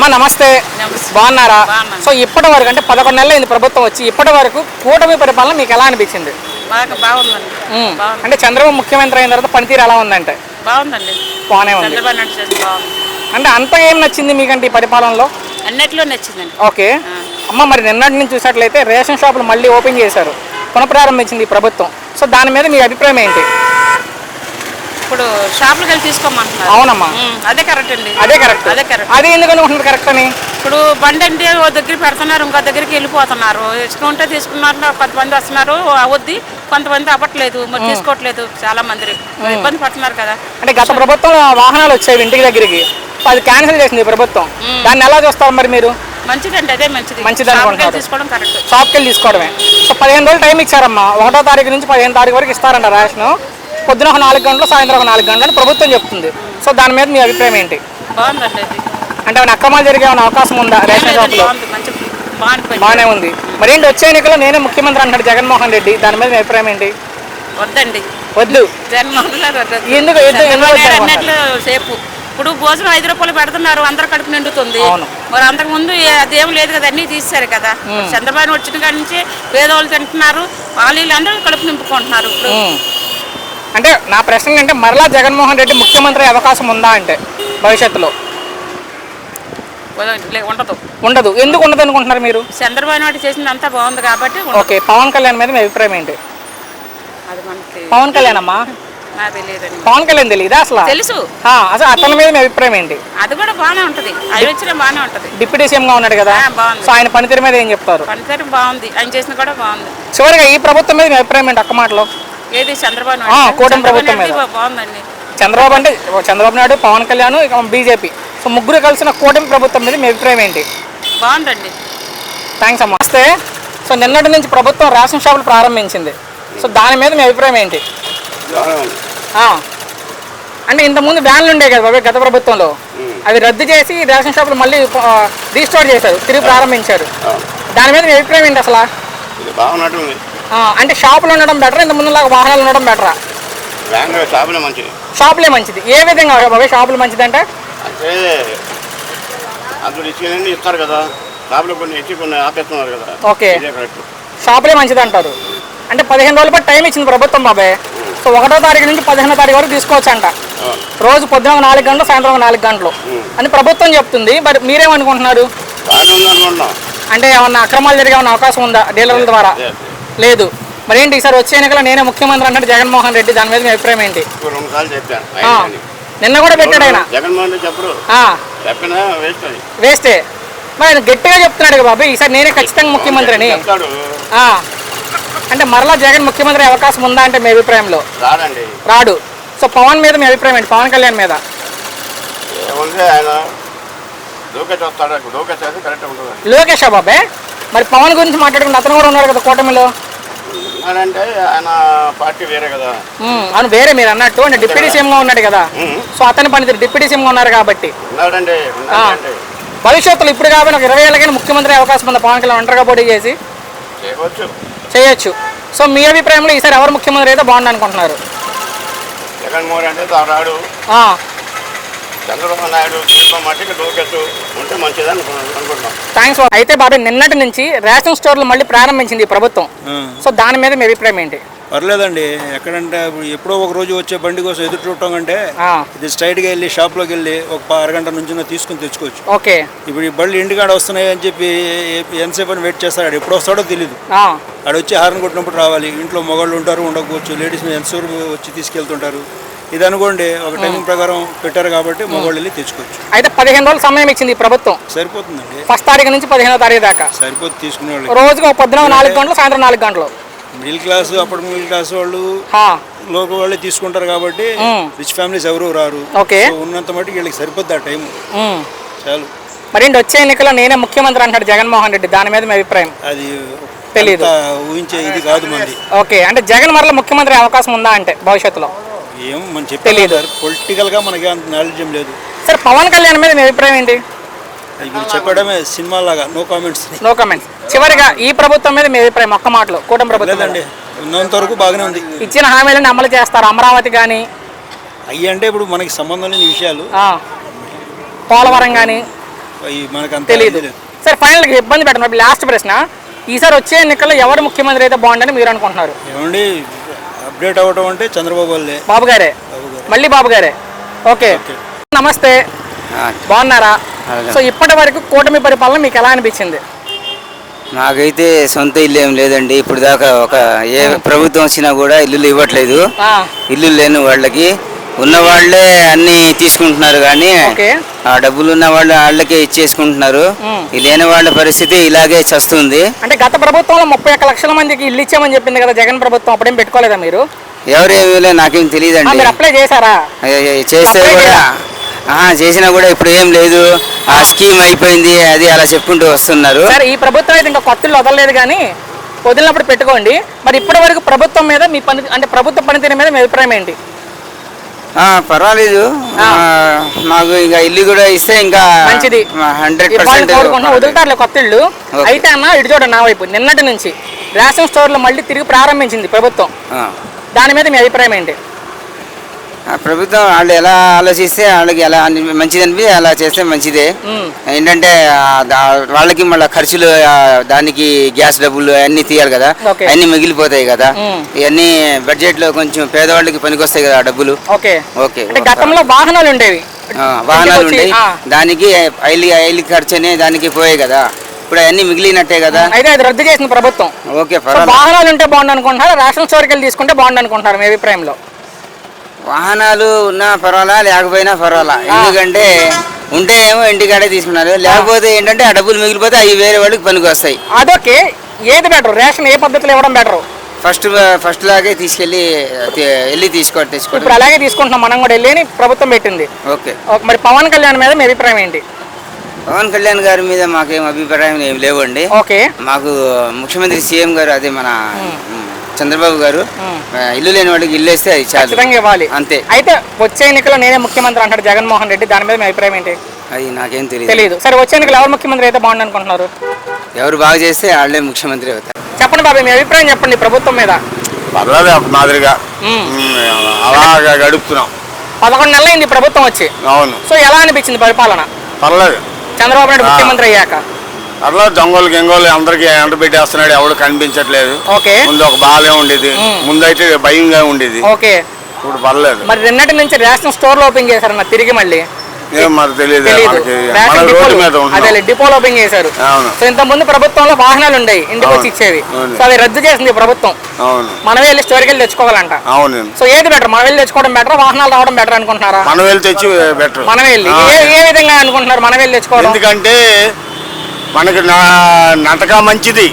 అమ్మ నమస్తే. బాగున్నారా? సో ఇప్పటి వరకు అంటే 11 నెలలు అయింది ప్రభుత్వం వచ్చి, ఇప్పటి వరకు కూటమి పరిపాలన మీకు ఎలా అనిపించింది? అంటే చంద్రబాబు ముఖ్యమంత్రి అయిన తర్వాత పనితీరు ఎలా ఉందంటే? బాగుందండి. బాగానే ఉంది. అంటే అంత ఏం నచ్చింది మీకంటే ఈ పరిపాలనలో? అన్నిట్లో నచ్చిందండి. ఓకే అమ్మ, మరి నిన్నటి నుంచి చూసినట్లయితే రేషన్ షాపులు మళ్ళీ ఓపెన్ చేశారు, పునఃప్రారంభించింది ఈ ప్రభుత్వం. సో దాని మీద మీ అభిప్రాయం ఏంటి? ఇప్పుడు షాపులకు వెళ్ళి తీసుకోమంటున్నారు. అవునమ్మా, అదే కరెక్ట్ అండి. అదే కరెక్ట్. అదే ఎందుకు అనుకుంటున్నారు కరెక్ట్ అని? ఇప్పుడు బండి అంటే ఓ దగ్గర పెడుతున్నారు, ఇంకో దగ్గరికి వెళ్ళిపోతున్నారు. ఇష్టం ఉంటే తీసుకున్నారు, కొంతమంది వస్తున్నారు అవద్ది, కొంతమంది అవ్వట్లేదు, మరి తీసుకోవట్లేదు. చాలా మంది ఇబ్బంది పడుతున్నారు కదా. అంటే గత ప్రభుత్వం వాహనాలు వచ్చేవి ఇంటికి దగ్గరికి, అది క్యాన్సిల్ చేసింది ప్రభుత్వం. దాన్ని ఎలా చూస్తారు మరి మీరు? మంచిదండి, అదే మంచిది. తీసుకోవడం కరెక్ట్. షాప్కి వెళ్ళి తీసుకోవడమే. సో 15 రోజులు టైం ఇచ్చారమ్మా. 1వ తారీఖు నుంచి 15వ తారీఖు వరకు ఇస్తారంట రేషన్. పొద్దున ఒక 4 గంటలు, సాయంత్రం ఒక 4 గంటలు ప్రభుత్వం చెప్తుంది. సో దాని మీద మీ అభిప్రాయం ఏంటి? బాగుందండి. అంటే అక్రమాలు జరిగే అవకాశం ఉందా రేషన్ షాప్లో? బాగానే ఉంది. మరేంటి వచ్చే ఎన్నికల్లో నేనే ముఖ్యమంత్రి అంటాడు జగన్మోహన్ రెడ్డి, దాని మీద మీ అభిప్రాయం ఏంటి? వద్దండి, వద్దు. ఎందుకు? సేపు ఇప్పుడు భోజనం 5 రూపాయలు పెడుతున్నారు, అందరు కడుపు నిండుతుంది. మరి అంతకు ముందు అదేం లేదు కదా, అన్నీ తీసేశారు కదా. చంద్రబాబు వచ్చిన కాడి నుంచి పేదవాళ్ళు తింటున్నారు, వాళ్ళు అందరూ కడుపు నింపుకుంటున్నారు. ఇప్పుడు అంటే నా ప్రశ్న ఏంటంటే మరలా జగన్మోహన్ రెడ్డి ముఖ్యమంత్రి అవకాశం ఉందా అంటే భవిష్యత్తులో? ఉండదు. ఎందుకు ఉండదు అనుకుంటున్నారు మీరు? చంద్రబాబు నాయుడు చేసింది అంతా బాగుంది కాబట్టి. ఓకే, పవన్ కళ్యాణ్ మీద మీ అభిప్రాయం ఏంటి? పవన్ కళ్యాణ్ అమ్మా, పవన్ కళ్యాణ్ తెలియదా అసలు? తెలుసు. అసలు అతని మీద మీ అభిప్రాయం ఏంటి? అది కూడా బాగానే ఉంటది, ఆయన వచ్చినా బాగానే ఉంటది. డిప్యూటీ సీఎం గా ఉన్నాడు కదా, సో ఆయన పనితీరు మీద ఏం చెప్తారు? పనితీరు బాగుంది, ఆయన చేసిన కూడా బాగుంది. చివరిగా ఈ ప్రభుత్వం మీద మీ అభిప్రాయం ఏంటి ఒక్క మాటలో? ఏది? చంద్రబాబు కూటమి ప్రభుత్వం మీద బాగుందండి. చంద్రబాబు అంటే చంద్రబాబు నాయుడు, పవన్ కళ్యాణ్, బీజేపీ, సో ముగ్గురు కలిసిన కూటమి ప్రభుత్వం మీద మీ అభిప్రాయం ఏంటి? బాగుందండి. థ్యాంక్స్ అమ్మా. వస్తే సో నిన్నటి నుంచి ప్రభుత్వం రేషన్ షాపులు ప్రారంభించింది, సో దాని మీద మీ అభిప్రాయం ఏంటి? అంటే ఇంతకుముందు వ్యాన్లు ఉండే కదా బాబాయ్ గత ప్రభుత్వంలో, అవి రద్దు చేసి రేషన్ షాపులు మళ్ళీ రీస్టోర్ చేశారు, తిరిగి ప్రారంభించారు. దాని మీద మీ అభిప్రాయం ఏంటి అసలు? అంటే షాపులు ఉండడం బెటర్, ఇంత ముందులాగా వాహనాలు ఉండడం బెటరా? షాపులే మంచిది. ఏ విధంగా బాబాయ్ షాపులు మంచిది అంటే? ఇస్తారు కదా, కొన్ని ఆపేస్తున్నారు కదా. ఓకే, షాపులే మంచిది అంటారు. అంటే 15 రోజుల పాటు టైం ఇచ్చింది ప్రభుత్వం బాబాయ్. సో 1వ తారీఖు నుంచి 15వ తారీఖు వరకు తీసుకోవచ్చు అంట. రోజు పొద్దున 4 గంటలు, సాయంత్రం 4 గంటలు అని ప్రభుత్వం చెప్తుంది. మరి మీరేమనుకుంటున్నారు? అంటే ఏమన్నా అక్రమాలు జరిగే అవకాశం ఉందా డీలర్ల ద్వారా? లేదు. మరి ఏంటి ఈసారి వచ్చే ఎన్నికల్లో నేనే ముఖ్యమంత్రి అన్నాడు జగన్మోహన్ రెడ్డి, దాని మీద మీ అభిప్రాయం ఏంటి? నిన్న కూడా పెట్టాడు ఆయన. వేస్తే మరి ఆయన గట్టిగా చెప్తున్నాడు కదా బాబాయ్, ఈసారి నేనే ఖచ్చితంగా ముఖ్యమంత్రి అని. అంటే మరలా జగన్ ముఖ్యమంత్రి అవకాశం ఉందా అంటే మీ అభిప్రాయంలో? రాడు. సో పవన్ మీద మీ అభిప్రాయం ఏంటి? పవన్ కళ్యాణ్ మీద? లోకేష్ బాబాయ్, మరి పవన్ గురించి మాట్లాడుకుంటే అతను కూడా ఉన్నాడు కదా కూటమిలో. అవును, వేరే మీరు అన్నట్టు అంటే డిప్యూటీ సీఎం గా ఉన్నాడు కదా, సో అతని పనితీరు డిప్యూటీ సీఎం గా ఉన్నారు కాబట్టి. భవిష్యత్తులో ఇప్పుడు కాబట్టి ఒక 20 ఏళ్ళకైనా ముఖ్యమంత్రి అవకాశం ఉందా పవన్ కళ్యాణ్ ఒంటరిగా పోటీ చేసి? చేయొచ్చు. సో మీ అభిప్రాయంలో ఈసారి ఎవరు ముఖ్యమంత్రి అయితే బాగుంది అనుకుంటున్నారు? జగన్మోహన్ అంటే చంద్రబాబు నాయుడు ఉంటే మంచిది అనుకుంటున్నాం. థ్యాంక్స్. అయితే బాబాయ్ నిన్నటి నుంచి రేషన్ స్టోర్లు మళ్ళీ ప్రారంభించింది ఈ ప్రభుత్వం, సో దాని మీద మీ అభిప్రాయం ఏంటి? పర్లేదండి. ఎక్కడంటే ఎప్పుడో ఒక రోజు వచ్చే బండి కోసం ఎదురు చూడటం కంటే ఇది స్ట్రైట్గా వెళ్ళి షాప్లోకి వెళ్ళి ఒక అరగంట నుంచి తీసుకుని తెచ్చుకోవచ్చు. ఓకే, ఇప్పుడు ఈ బళ్ళు ఇంటికాడ వస్తున్నాయి అని చెప్పి ఎంతసేపు అని వెయిట్ చేస్తాడు, ఎప్పుడు వస్తాడో తెలియదు. ఆడ వచ్చి హారన్ కొట్టినప్పుడు రావాలి. ఇంట్లో మగవాళ్ళు ఉంటారు, ఉండకపోవచ్చు, లేడీస్ ఎంతసేపు వచ్చి తీసుకెళ్తుంటారు. ఇది అనుకోండి ఒక టైమింగ్ ప్రకారం పెట్టారు కాబట్టి మగవాళ్ళు వెళ్ళి తెచ్చుకోవచ్చు. అయితే 15 రోజులు సమయం ఇచ్చింది ఈ ప్రభుత్వం. సరిపోతుందండి. 1వ తారీఖు నుంచి 15వ తారీఖు దాకా సరిపోతుంది తీసుకునే వాళ్ళు. రోజుకు పొద్దున 4 గంటలు, సాయంత్రం 4 గంటలు. మిడిల్ క్లాస్, అప్పుడు మిడిల్ క్లాస్ వాళ్ళు, లోకల్ వాళ్ళే తీసుకుంటారు కాబట్టి రిచ్ ఫ్యామిలీస్ ఎవరు రారు. ఉన్నంత మటుకు వీళ్ళకి సరిపోద్ది ఆ టైం చాలు. మరి వచ్చే ఎన్నికల్లో నేనే ముఖ్యమంత్రి అంటాడు జగన్మోహన్ రెడ్డి, దాని మీద మీ అభిప్రాయం? అది తెలియదు, ఊహించే ఇది కాదు మంది. ఓకే, అంటే జగన్ మరలా ముఖ్యమంత్రి అవకాశం ఉందా అంటే భవిష్యత్తులో? ఏం మనం తెలియదు, పొలిటికల్ గా మనకి అంత నాలెడ్జ్ లేదు. సార్ పవన్ కళ్యాణ్ మీద మీ అభిప్రాయం ఏంటి? చెప్పడమే సినిమా లాగా, నో కామెంట్స్. No comments. చివరిగా ఈ ప్రభుత్వం మీద మీ అభిప్రాయం ఒక్క మాటలో? కూటమి ప్రభుత్వం అండి ఉన్నంత వరకు బాగానే ఉంది. ఇచ్చిన హామీలను అమలు చేస్తారు. అమరావతి కానీ అయ్యి అంటే ఇప్పుడు మనకి సంబంధం లేని విషయాలు. పోలవరం కానీ మనకు అంత తెలియదు. సార్ ఫైనల్గా ఇబ్బంది పెట్టండి. లాస్ట్ ప్రశ్న, ఈసారి వచ్చే ఎన్నికల్లో ఎవరు ముఖ్యమంత్రి అయితే బాగుండని మీరు అనుకుంటున్నారు? ఏమండి అప్డేట్ అవ్వటం అంటే చంద్రబాబు వాళ్ళే. బాబు గారే, మళ్ళీ బాబు గారే. ఓకే, నమస్తే, బాగున్నారా? సో ఇప్పటి వరకు కూటమి పరిపాలన మీకు ఎలా అనిపించింది? నాకైతే సొంత ఇల్లు ఏం లేదండి. ఇప్పుడు దాకా ఏ ప్రభుత్వం వచ్చినా కూడా ఇల్లులు ఇవ్వట్లేదు. ఇల్లు లేని వాళ్ళకి ఉన్న వాళ్ళే అన్ని తీసుకుంటున్నారు కానీ ఆ డబ్బులు ఉన్న వాళ్ళకే ఇచ్చేసుకుంటున్నారు. లేని వాళ్ళ పరిస్థితి ఇలాగే చస్తుంది. అంటే గత ప్రభుత్వంలో 31 లక్షల మందికి ఇల్లు ఇచ్చామని చెప్పింది కదా జగన్ ప్రభుత్వం, అప్పుడేం పెట్టుకోలేదా మీరు? ఎవరేమీ నాకేం తెలియదండి. అప్లై చేశారా? చేస్తే కూడా చేసినా కూడా ఇప్పుడు ఏం లేదు, ఆ స్కీమ్ అయిపోయింది అది అలా చెప్పుకుంటూ వస్తున్నారు. సరే, ఈ ప్రభుత్వం అయితే ఇంకా కొత్తలు వదలలేదు కానీ వదిలినప్పుడు పెట్టుకోండి. మరి ఇప్పటి వరకు ప్రభుత్వం మీద మీ పని అంటే ప్రభుత్వ పనితీరు మీద మీ అభిప్రాయం ఏంటి? పర్వాలేదు, మాకు ఇంకా ఇల్లు కూడా ఇస్తే ఇంకా మంచిది. 100% వదులుతారులే కొత్త ఇల్లు. అయితే అన్న ఇటు చూడండి, నా వైపు నిన్నటి నుంచి రేషన్ స్టోర్లు మళ్ళీ తిరిగి ప్రారంభించింది ప్రభుత్వం. దాని మీద మీ అభిప్రాయం ఏంటి? ప్రభుత్వం వాళ్ళు ఎలా ఆలోచిస్తే వాళ్ళకి ఎలా మంచిది అనిపి అలా చేస్తే మంచిదే. ఏంటంటే వాళ్ళకి మళ్ళీ ఖర్చులు, దానికి గ్యాస్ డబ్బులు అన్ని తీయాలి కదా, అన్ని మిగిలిపోతాయి కదా. ఇవన్నీ బడ్జెట్ లో కొంచెం పేదవాళ్ళకి పనికొస్తాయి కదా డబ్బులు. ఓకే, గతంలో వాహనాలు ఉండేవి, వాహనాలు ఉండేవి, దానికి ఐలి ఖర్చు అనే దానికి పోయాయి కదా. ఇప్పుడు అవన్నీ మిగిలినట్టే కదా. అయితే అది రద్దు చేసింది ప్రభుత్వం. ఓకే, వాహనాలు ఉంటే బాగుండు అనుకుంటారు, రేషన్ స్టోర్కి వెళ్ళి తీసుకుంటే బాగుండు అనుకుంటారు మీ అభిప్రాయంలో? వాహనాలు ఉన్నా పర్వాలా, లేకపోయినా పర్వాలా. ఎందుకంటే ఉంటే ఏమో ఇంటికాడే తీసుకున్నారు, లేకపోతే ఏంటంటే ఆ డబ్బులు మిగిలిపోతే అవి వేరే వాళ్ళకి పనికి వస్తాయి. అదొకే, ఏది బెటర్? రేషన్ ఏ పద్ధతిలో ఇవ్వడం బెటర్? ఫస్ట్ లాగే తీసుకెళ్ళి తెచ్చుకోండి. ఇప్పుడు అలాగే తీసుకుంటున్నాం మనం కూడా వెళ్ళి, ప్రభుత్వం పెట్టింది. ఓకే, మరి పవన్ కళ్యాణ్ మీద మీ అభిప్రాయం ఏంటి? పవన్ కళ్యాణ్ గారి మీద మాకేం అభిప్రాయం ఏం లేవండి. ఓకే, మాకు ముఖ్యమంత్రి సీఎం గారు, అదే మన చంద్రబాబు గారు, ఇల్లు లేని వాడికి ఇల్లు వేస్తే అది ఖచ్చితంగా ఇవ్వాలి అంతే. అయితే వచ్చే ఎన్నికల్లో నేనే ముఖ్యమంత్రి అంటాడు జగన్మోహన్ రెడ్డి, దాని మీద మీ అభిప్రాయం ఏంటి? అది నాకేం తెలియదు. సరే, వచ్చే ఎన్నికలు ఎవరు ముఖ్యమంత్రి అయితే బాగుండు అనుకుంటున్నారు? ఎవరు బాగా చేస్తే వాళ్ళే ముఖ్యమంత్రి అవుతారు. చెప్పండి బాబాయ్, మీ అభిప్రాయం చెప్పండి ప్రభుత్వం మీద. పర్వాలేదు, మాదిరిగా అలాగా గడుపుతున్నాం. 11 నెలలు అయింది ప్రభుత్వం వచ్చి. అవును. సో ఎలా అనిపించింది పరిపాలన? పర్లేదు, చంద్రబాబు నాయుడు ముఖ్యమంత్రి అయ్యాక. అట్లా దొంగలు గెంగోలు అందరికి ఎంట పెట్టేస్తున్నాడు, ఎవడు కనిపించట్లేదు. ఓకే, ముందు ఒక బాగా ఉండేది, ముందైతే భయంగా ఉండేది. ఓకే, ఇప్పుడు పర్లేదు. మరి నిన్నటి నుంచి రేషన్ స్టోర్లు ఓపెన్ చేశారన్న తిరిగి మళ్ళీ మరి తెలియదు, డిపోలు ఓపెన్ చేశారు. సో ఇంత ముందు ప్రభుత్వంలో వాహనాలు ఉండేవి, ఇంటికి వచ్చి ఇచ్చేవి. సో అది రద్దు చేసింది ప్రభుత్వం. మనమే వెళ్ళి స్టోర్కి వెళ్ళి తెచ్చుకోవాలంట. సో ఏది బెటర్, మనం వెళ్ళి తెచ్చుకోవడం బెటర్, వాహనాలు రావడం బెటర్ అనుకుంటున్నారా? మనం వెళ్ళి తెచ్చి బెటర్. మనం వెళ్ళి ఏ విధంగా అనుకుంటున్నారు మనం వెళ్ళి తెచ్చుకోవడం? ఎందుకంటే మనకి నటక మంచిది,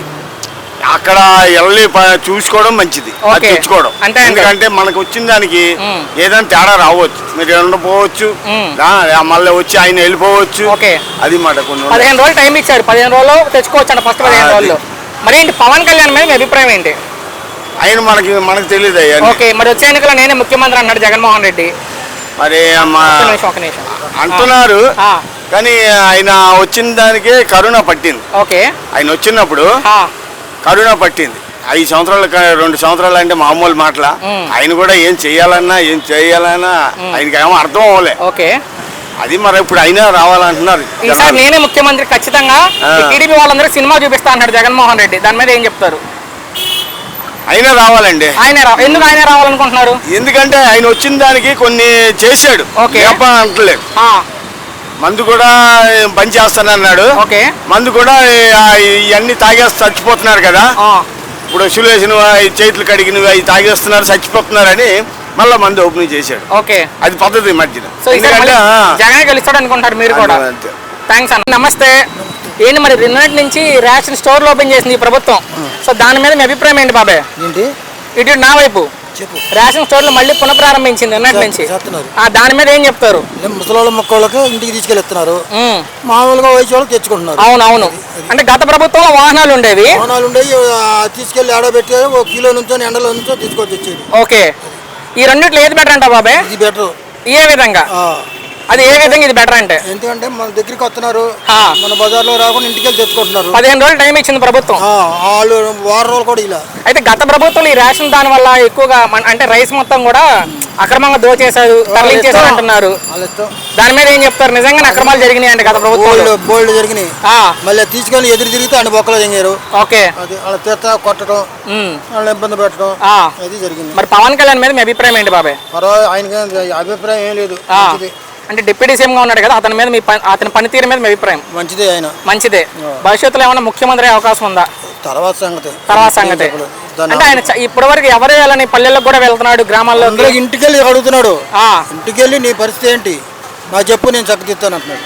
అక్కడ వెళ్ళి చూసుకోవడం మంచిది, తెచ్చుకోవడం. ఎందుకంటే మనకు వచ్చిన దానికి ఏదైనా తేడా రావచ్చు, మీరు ఉండపోవచ్చు, మళ్ళీ వచ్చి ఆయన వెళ్ళిపోవచ్చు. అది మాట. 15 రోజులు టైం ఇచ్చారు, 15 రోజులు తెచ్చుకోవచ్చు అంట, ఫస్ట్ 15 రోజులు. మరి ఏంటి పవన్ కళ్యాణ్ మీద మీ అభిప్రాయం ఏంటి? ఆయన మనకు తెలియదు. ఓకే, మరి వచ్చే ఎన్నికల్లో నేనే ముఖ్యమంత్రి అన్నాడు జగన్మోహన్ రెడ్డి. మరి అంటున్నారు కానీ ఆయన వచ్చిన దానికే కరోనా పట్టింది. ఓకే, ఆయన వచ్చినప్పుడు కరోనా పట్టింది. 5 సంవత్సరాలు 2 సంవత్సరాలు అంటే మామూలు మాటల. ఆయన కూడా ఏం చేయాలన్నా ఆయనకి ఏమో అర్థం అవ్వలే. ఓకే, అది మరి ఇప్పుడు అయినా రావాలంటున్నారు. ఈసారి నేనే ముఖ్యమంత్రి ఖచ్చితంగా, టీడీపీ వాళ్ళందరూ సినిమా చూపిస్తా అన్నాడు జగన్మోహన్ రెడ్డి, దాని మీద ఏం చెప్తారు? అయినా రావాలండి. ఎందుకు ఆయన రావాలనుకుంటున్నారు? ఎందుకంటే ఆయన వచ్చిన దానికి కొన్ని చేశాడు, అంటలేదు. మందు కూడా పని చేస్తానన్నాడు. మందు కూడా ఇవన్నీ తాగేసి చచ్చిపోతున్నారు కదా. ఇప్పుడు సులేసినవి, చేతులు కడిగినవి అవి తాగేస్తున్నారు, చచ్చిపోతున్నారని మళ్ళీ మందు ఓపెనింగ్ చేశాడు. అది పద్ధతి మధ్యన. జగన్ గెలుస్తాడు అనుకుంటారు మీరు కూడా? థ్యాంక్స్ అన్న. నమస్తే. ఏంటి మరి నిన్నటి నుంచి రేషన్ స్టోర్లు ఓపెన్ చేసింది ఈ ప్రభుత్వం, సో దాని మీద మీ అభిప్రాయం ఏంటి బాబాయ్? ఇటు నా వైపు రేషన్ స్టోర్లు మళ్ళీ పునఃప్రారంభించింది నిన్నటి నుంచి, దాని మీద ఏం చెప్తారు? ముసలి మొక్కలకి ఇంటికి తీసుకెళ్తున్నారు, మామూలుగా వయసు వాళ్ళకి తెచ్చుకుంటున్నారు. అవునవును. అంటే గత ప్రభుత్వంలో వాహనాలు ఉండేవి, తీసుకెళ్లి ఆడబెట్టి 1 కిలో నుంచో ఎండలో నుంచో తీసుకొచ్చి వచ్చేది. ఓకే, ఈ రెండిట్లో ఏది బెటర్ అంట బాబాయ్? ఇది బెటర్. ఏ విధంగా? అది ఏ విధంగా ఇది బెటర్ అంటే? ఎందుకంటే మన దగ్గరికి వస్తున్నారు, మన బజార్లో రాకుండా ఇంటికి వెళ్ళి తెచ్చుకుంటున్నారు. 15 రోజులు టైం ఇచ్చింది ప్రభుత్వం, వాళ్ళు వారం రోజులు కూడా ఇలా. అయితే గత ప్రభుత్వం ఈ రేషన్ దాని వల్ల ఎక్కువగా అంటే రైస్ మొత్తం కూడా అక్రమంగా దోచేశారు తరలించేశారు అంటున్నారు. వాళ్ళ ఇష్టం. దాని మీద ఏం చెప్తారు? నిజంగా అక్రమాలు జరిగినాయి అంటే గత ప్రభుత్వం బోల్డ్ జరిగినాయి. మళ్ళీ తీసుకొని ఎదురు తిరిగితే అన్ని బొక్కలు దిగారు. ఓకే, అది వాళ్ళ తీర్థ కొట్టడం, వాళ్ళని ఇబ్బంది పెట్టడం అది జరిగింది. మరి పవన్ కళ్యాణ్ మీద మీ అభిప్రాయం ఏంటి బాబాయ్? పర్వాలేదు, ఆయనకి అభిప్రాయం ఏం లేదు. మంచిది. అంటే డిప్యూటీ సీఎం గా ఉన్నాడు కదా, అతని మీద అతని పనితీరు మీద మీ అభిప్రాయం? మంచిదే, ఆయన మంచిదే. భవిష్యత్తులో ఏమైనా ముఖ్యమంత్రి అయ్యే అవకాశం ఉందా? తర్వాత సంగతి. అంటే ఆయన ఇప్పటి వరకు ఎవరు వెళ్ళని పల్లెల్లో కూడా వెళ్తున్నాడు, గ్రామాల్లో ఇంటికి వెళ్ళి అడుగుతున్నాడు. ఇంటికి వెళ్ళి నీ పరిస్థితి ఏంటి నాకు చెప్పు, నేను చక్కదిస్తాను అంటున్నాడు.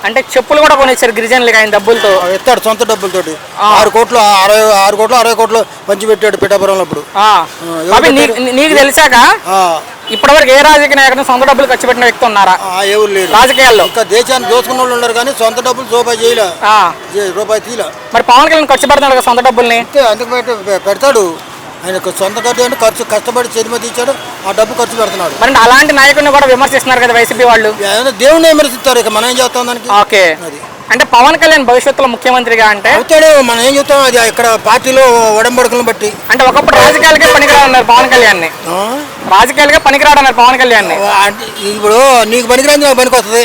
అంటే చెప్పులు కూడా కొనేసారు గిరిజనులకి ఆయన డబ్బులతో. ఎత్తాడు సొంత డబ్బులతోటి. 6 కోట్లు 60 కోట్లు పంచి పెట్టాడు పిఠాపురంలో. ఇప్పుడు నీకు తెలిసాక ఇప్పటి వరకు ఏ రాజకీయ నాయకుడు సొంత డబ్బులు ఖర్చు పెట్టిన వ్యక్తి ఉన్నారా? ఎవరు లేరు రాజకీయాల్లో. ఇంకా దేశాన్ని దోచుకున్న వాళ్ళు ఉన్నారు కానీ సొంత డబ్బులు రూపాయి చేయలే, రూపాయి తీలా. మరి పవన్ కళ్యాణ్ ఖర్చు పెడతాడు కదా సొంత డబ్బుల్ని? అందుకు పెడతాడు. ఆయన సొంత ఖర్చు అంటే కష్టపడి చదిమతి ఇచ్చాడు, ఆ డబ్బు ఖర్చు పెడుతున్నాడు. మరి అలాంటి నాయకుడిని కూడా విమర్శిస్తున్నారు కదా వైసీపీ వాళ్ళు. దేవుని విమర్శిస్తారు, ఇక మనం ఏం చేస్తాం దానికి? ఓకే, అంటే పవన్ కళ్యాణ్ భవిష్యత్తులో ముఖ్యమంత్రిగా అంటే అవుతాడు. మనం ఏం చెప్తాం, అది ఇక్కడ పార్టీలో ఒడంబడుకులను బట్టి. అంటే ఒకప్పుడు రాజకీయాలకే పనికిరాడన్నారు పవన్ కళ్యాణ్ ని. రాజకీయాలుగా పనికిరాడన్నారు పవన్ కళ్యాణ్ ని. ఇప్పుడు నీకు పనికిరాదు, నాకు పనికి వస్తుంది.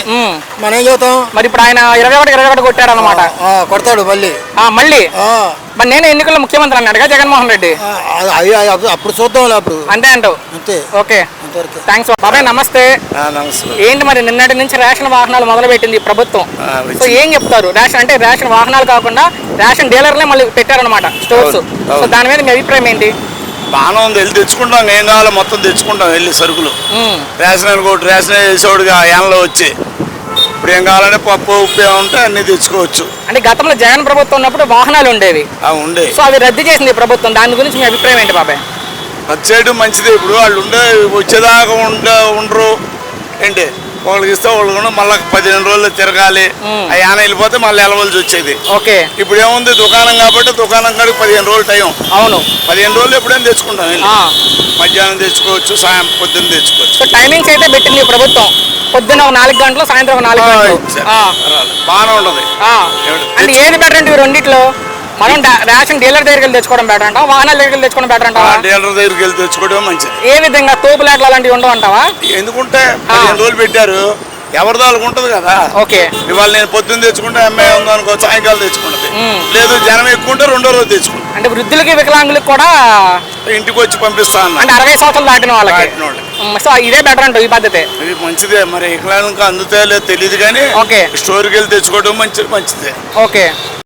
మనం ఏం చెబుతాం? మరి ఇప్పుడు ఆయన 21 కొట్టాడు అనమాట. కొడతాడు మళ్ళీ. మరి నేను ఎన్నికల్లో ముఖ్యమంత్రి అన్నాడుగా జగన్మోహన్ రెడ్డి. అప్పుడు చూద్దాం. అప్పుడు అంతే అంటావు? అంతే. ఓకే, థ్యాంక్స్ బాబాయ్. నమస్తే. ఏంటి మరి నిన్నటి నుంచి రేషన్ వాహనాలు మొదలు పెట్టింది ప్రభుత్వం. సో ఏం చెప్తారు? రేషన్ వాహనాలు కాకుండా రేషన్ డీలర్లే మళ్ళీ పెట్టారనమాట స్టోర్స్. సో దాని మీద మీ అభిప్రాయం ఏంటి? బాగానే ఉంది, వెళ్ళి తెచ్చుకుంటాం. ఏం కావాలో మొత్తం తెచ్చుకుంటాం వెళ్ళి సరుకులు. రేషన్ అనుకోటి రేషన్ వేసేవాడుగా యాన్లో వచ్చి ఇప్పుడు ఏం కావాలంటే పప్పు ఉప్పు ఏమంటే అన్ని తెచ్చుకోవచ్చు. అంటే గతంలో జగన్ ప్రభుత్వం ఉన్నప్పుడు వాహనాలు ఉండేవి. ఉండే. సో అవి రద్దు చేసింది ప్రభుత్వం. దాని గురించి మీ అభిప్రాయం ఏంటి బాబాయ్? రద్దు చేయడం మంచిది. ఇప్పుడు వాళ్ళు వచ్చేదాకా ఉండరు ఏంటి, వాళ్ళకి ఇస్తే వాళ్ళు కూడా మళ్ళీ 15 రోజులు తిరగాలి. ఆ యాన వెళ్ళిపోతే మళ్ళీ వెళ్ళవలసి వచ్చేది. ఓకే, ఇప్పుడు ఏముంది, దుకాణం కాబట్టి దుకాణం కాడికి 15 రోజులు టైం. అవును, 15 రోజులు ఎప్పుడైనా తెచ్చుకుంటాం. మధ్యాహ్నం తెచ్చుకోవచ్చు, పొద్దున్న తెచ్చుకోవచ్చు. సో టైమింగ్స్ అయితే పెట్టింది ప్రభుత్వం. పొద్దున్న 4 గంటలు, సాయంత్రం 4 గంటలు. బాగానే ఉండదు. అంటే ఏది బెటర్ అంటే రెండిట్లో? మనం రేషన్ డీలర్ దగ్గరికి వెళ్ళి తెచ్చుకోవడం బెటర్ అంటావా, వాహనాల దగ్గరికి తెచ్చుకోవడం బెటర్ అంటావా? డీలర్ దగ్గరికి వెళ్ళి తెచ్చుకోవడం మంచిది. ఏ విధంగా? తోపులాట్లు అలాంటివి ఉండవు అంటావా? ఎందుకుంటే 15 రోజులు పెట్టారు, ఎవరిదో వాళ్ళకి ఉంటుంది కదా. ఓకే, ఇవాళ నేను పొద్దున్న తెచ్చుకుంటే అమ్మాయి ఉందో అనుకో, సాయంకాలం తెచ్చుకుంటుంది. లేదు జనం ఎక్కువ ఉంటే 2వ రోజు తెచ్చుకుంటాం. అంటే వృద్ధులకి వికలాంగులకి కూడా ఇంటికి వచ్చి పంపిస్తా అన్న. అంటే 60 సంవత్సరాలు దాటిన వాళ్ళకి. సో ఇదే బెటర్ అంటావు ఈ పద్ధతి? ఇది మంచిదే. మరి వికలాంగులకు అందుతే లేదు తెలియదు కానీ స్టోర్కి వెళ్ళి తెచ్చుకోవడం మంచిదే. ఓకే.